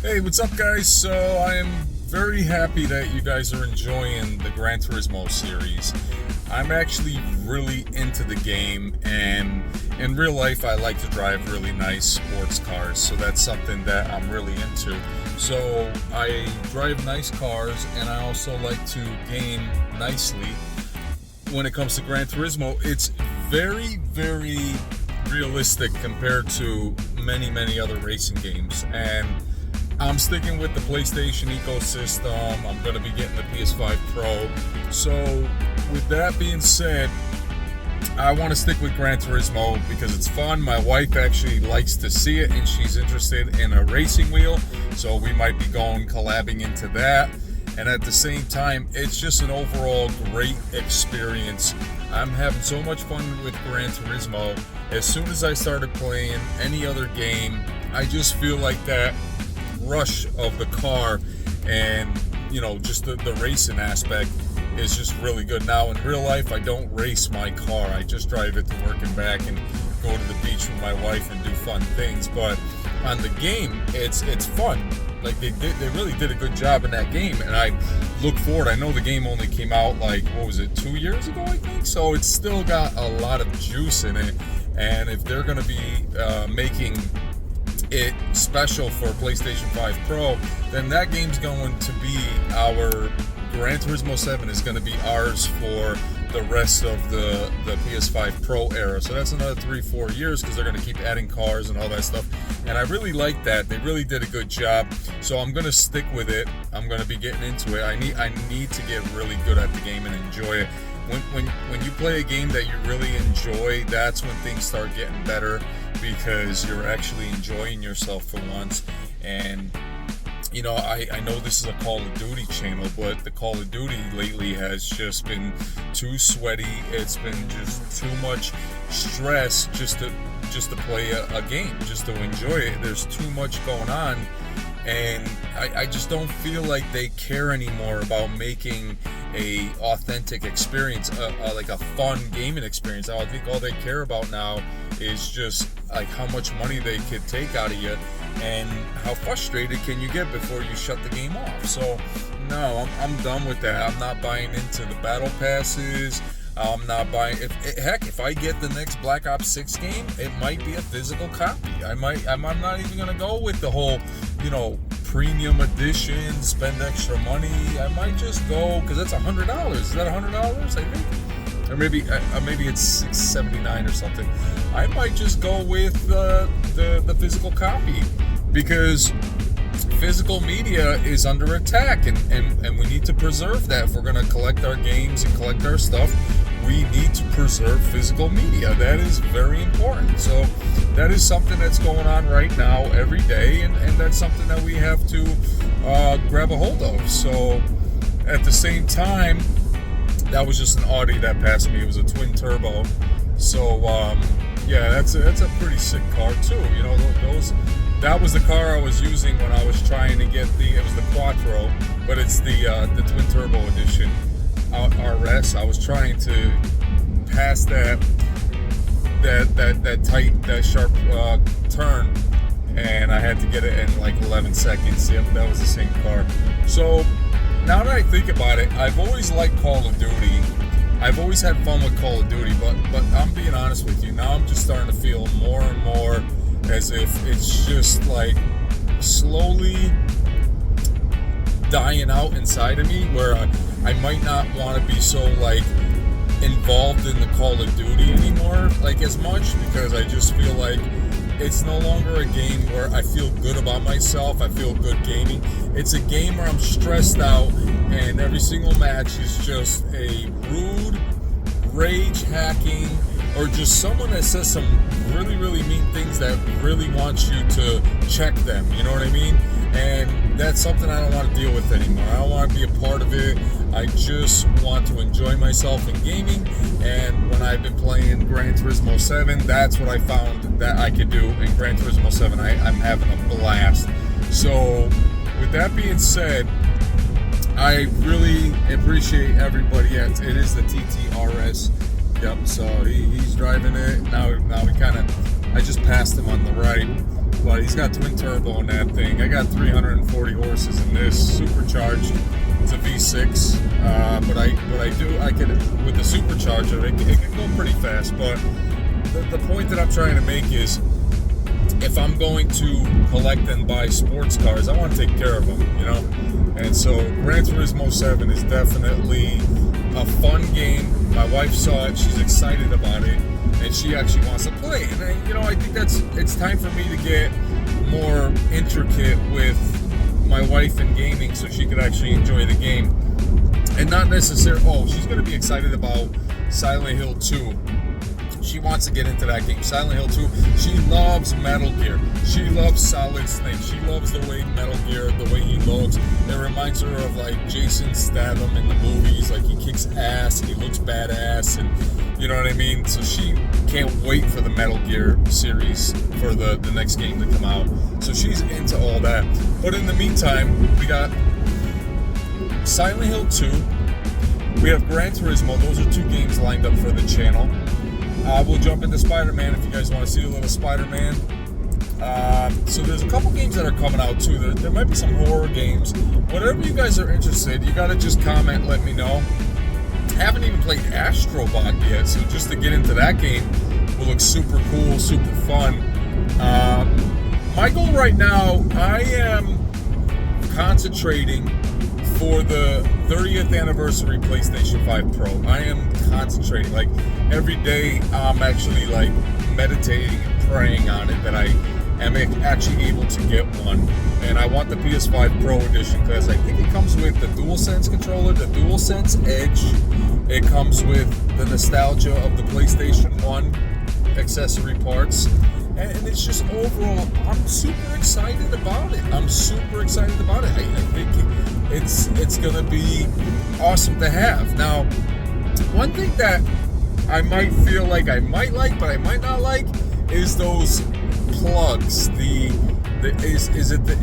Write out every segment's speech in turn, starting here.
Hey, what's up, guys? So I am very happy that you guys are enjoying the Gran Turismo series. I'm actually really into the game, and in real life I like to drive really nice sports cars, so that's something that I'm really into. So I drive nice cars, and I also like to game nicely. When it comes to Gran Turismo, it's very, very realistic compared to many other racing games, and I'm sticking with the PlayStation ecosystem. I'm going to be getting the PS5 Pro. So with that being said, I want to stick with Gran Turismo because it's fun. My wife actually likes to see it, and she's interested in a racing wheel, so we might be collabing into that. And at the same time, it's just an overall great experience. I'm having so much fun with Gran Turismo. As soon as I started playing any other game, I just feel like that rush of the car and just the racing aspect is just really good. Now in real life, I don't race my car. I just drive it to work and back and go to the beach with my wife and do fun things. But on the game, it's fun. Like they really did a good job in that game, and I look forward. I know the game only came out 2 years ago, I think, so it's still got a lot of juice in it. And if they're going to be making it special for PlayStation 5 Pro, then that game's going to be our Gran Turismo 7 is going to be ours for the rest of the PS5 Pro era. So that's another 3-4 years because they're going to keep adding cars and all that stuff. And I really like that. They really did a good job. So I'm going to stick with it. I'm going to be getting into it. I need to get really good at the game and enjoy it. When you play a game that you really enjoy, that's when things start getting better because you're actually enjoying yourself for once. And I know this is a Call of Duty channel, but the Call of Duty lately has just been too sweaty. It's been just too much stress just to play a game, just to enjoy it. There's too much going on, and I just don't feel like they care anymore about making a authentic experience, like a fun gaming experience. I think all they care about now is just like how much money they could take out of you and how frustrated can you get before you shut the game off. So no, I'm done with that. I'm not buying into the battle passes. I'm not buying. If I get the next Black Ops 6 game, it might be a physical copy. I'm not even gonna go with the whole, premium edition, spend extra money. I might just go because it's $100. Is that $100? I think, or maybe it's $679 or something. I might just go with the physical copy because physical media is under attack, and we need to preserve that. If we're going to collect our games and collect our stuff, we need to preserve physical media. That is very important. So that is something that's going on right now every day, and that's something that we have to grab a hold of. So at the same time, that was just an Audi that passed me. It was a twin turbo. So yeah, that's a pretty sick car too. That was the car I was using when I was trying to get it was the Quattro, but it's the twin turbo edition RS. I was trying to pass that sharp turn, and I had to get it in like 11 seconds. Yep, that was the same car. So now that I think about it, I've always liked Call of Duty. I've always had fun with Call of Duty, but I'm being honest with you. Now I'm just starting to feel more and more as if it's just like slowly dying out inside of me, where I might not want to be so involved in the Call of Duty anymore as much, because I just feel like it's no longer a game where I feel good about myself. I feel good gaming. It's a game where I'm stressed out, and every single match is just a rude rage hacking, or just someone that says some really mean things that really wants you to check them. You know what I mean? And that's something I don't want to deal with anymore. I don't want to be a part of it. I just want to enjoy myself in gaming. And when I've been playing Gran Turismo 7, that's what I found that I could do in Gran Turismo 7. I'm having a blast. So with that being said, I really appreciate everybody. Yeah, it is the TTRS. Yep. So he's driving it now. We I just passed him on the right. about it. He's got twin turbo in that thing. I got 340 horses in this, supercharged. It's a V6, but I can with the supercharger. It can go pretty fast. But the point that I'm trying to make is, if I'm going to collect and buy sports cars, I want to take care of them, you know. And so Gran Turismo 7 is definitely a fun game. My wife saw it; she's excited about it, and she actually wants to play. And I think it's time for me to get more intricate with my wife in gaming, so she could actually enjoy the game, and not necessarily. Oh, she's going to be excited about Silent Hill 2. She wants to get into that game. Silent Hill 2. She loves Metal Gear. She loves Solid Snake. She loves the way Metal Gear, the way he looks. It reminds her of like Jason Statham in the movies. Like, he kicks ass and he looks badass, and you know what I mean? So she can't wait for the Metal Gear series, for the next game to come out. So she's into all that. But in the meantime, we got Silent Hill 2. We have Gran Turismo. Those are 2 games lined up for the channel. We'll jump into Spider-Man if you guys want to see a little Spider-Man. So there's a couple games that are coming out too. There might be some horror games. Whatever you guys are interested, you got to just comment, let me know. Haven't even played Astro Bot yet, so just to get into that game will look super cool, super fun. My goal right now, I am concentrating for the 30th anniversary PlayStation 5 Pro. I am concentrating. Like, every day I'm actually like meditating and praying on it that I am actually able to get one. And I want the PS5 Pro edition because I think it comes with the DualSense controller, the DualSense Edge. It comes with the nostalgia of the PlayStation 1 accessory parts. And it's just overall, I'm super excited about it. I think it's going to be awesome to have. Now, one thing that I might feel like I might like, but I might not like, is those plugs. Is it the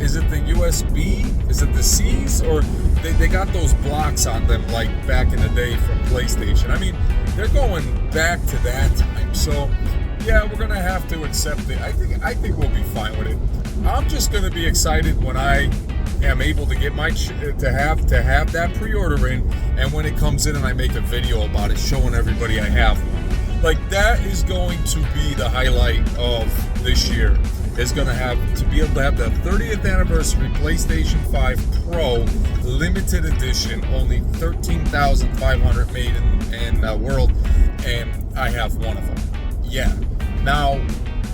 USB? Is it the C's? Or they got those blocks on them like back in the day from PlayStation. I mean, they're going back to that time. So yeah, we're gonna have to accept it. I think we'll be fine with it. I'm just gonna be excited when I am able to get to have that pre-order in, and when it comes in and I make a video about it showing everybody I have one. Like, that is going to be the highlight of this year. Is going to be able to have the 30th anniversary PlayStation 5 Pro limited edition, only 13,500 made in the world, and I have one of them. Yeah. Now,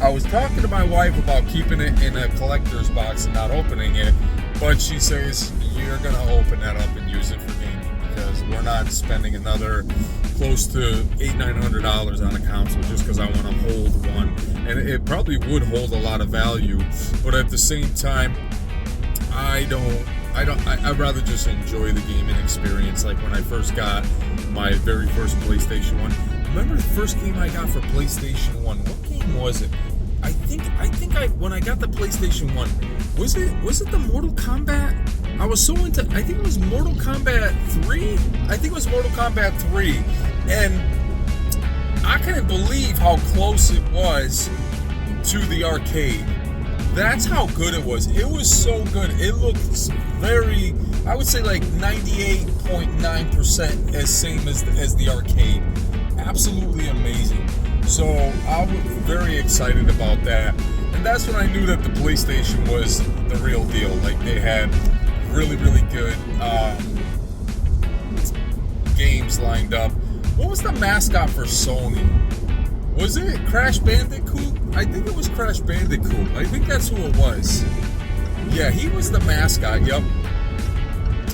I was talking to my wife about keeping it in a collector's box and not opening it, but she says, you're going to open that up and use it for gaming, because we're not spending another close to $800-900 on a console just because I want to hold one. And it probably would hold a lot of value, but at the same time, I'd rather just enjoy the gaming experience. Like when I first got my very first PlayStation 1. Remember the first game I got for PlayStation 1? What game was it? I think when I got the PlayStation 1, was it the Mortal Kombat? I was so into, I think it was Mortal Kombat 3? I think it was Mortal Kombat 3. And I couldn't believe how close it was to the arcade. That's how good it was. It was so good. It looked very, I would say like 98.9% as same as the arcade. Absolutely amazing. So I was very excited about that. And that's when I knew that the PlayStation was the real deal. Like, they had really, really good games lined up. What was the mascot for Sony? Was it Crash Bandicoot? I think it was Crash Bandicoot. I think that's who it was. Yeah, he was the mascot. Yep.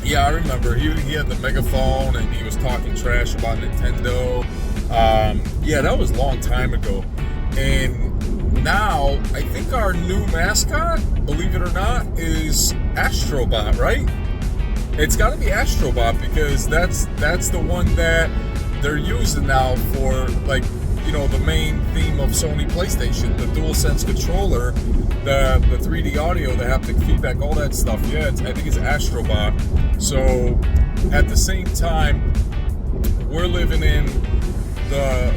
Yeah, I remember. He had the megaphone and he was talking trash about Nintendo. Yeah, that was a long time ago. And now, I think our new mascot, believe it or not, is Astrobot, right? It's got to be Astrobot, because that's the one that they're using now for, like, you know, the main theme of Sony PlayStation, the DualSense controller, the 3D audio, the haptic feedback, all that stuff. Yeah, I think it's Astrobot. So at the same time, we're living in the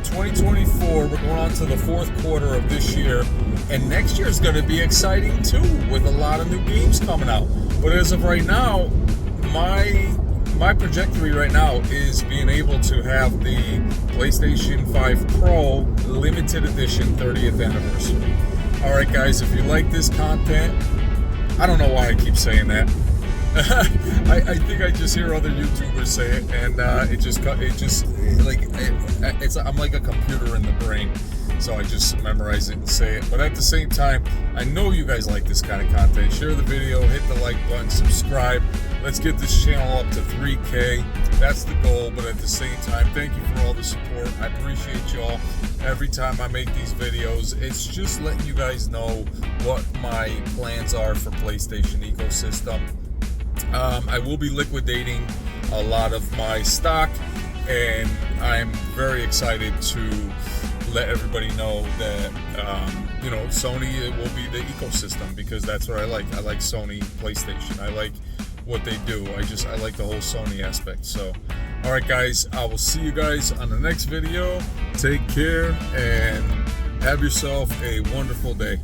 2024. We're going on to the fourth quarter of this year, And next year is going to be exciting too, with a lot of new games coming out. But as of right now, my trajectory right now is being able to have the PlayStation 5 Pro limited edition 30th anniversary. All right, guys, if you like this content, I don't know why I keep saying that. I think I just hear other YouTubers say it, and I'm like a computer in the brain, so I just memorize it and say it. But at the same time, I know you guys like this kind of content. Share the video, hit the like button, subscribe. Let's get this channel up to 3K. That's the goal. But at the same time, thank you for all the support. I appreciate y'all. Every time I make these videos, it's just letting you guys know what my plans are for PlayStation ecosystem. I will be liquidating a lot of my stock, and I'm very excited to let everybody know that Sony will be the ecosystem, because that's what I like. I like Sony PlayStation. I like what they do. I like the whole Sony aspect. So, all right, guys, I will see you guys on the next video. Take care and have yourself a wonderful day.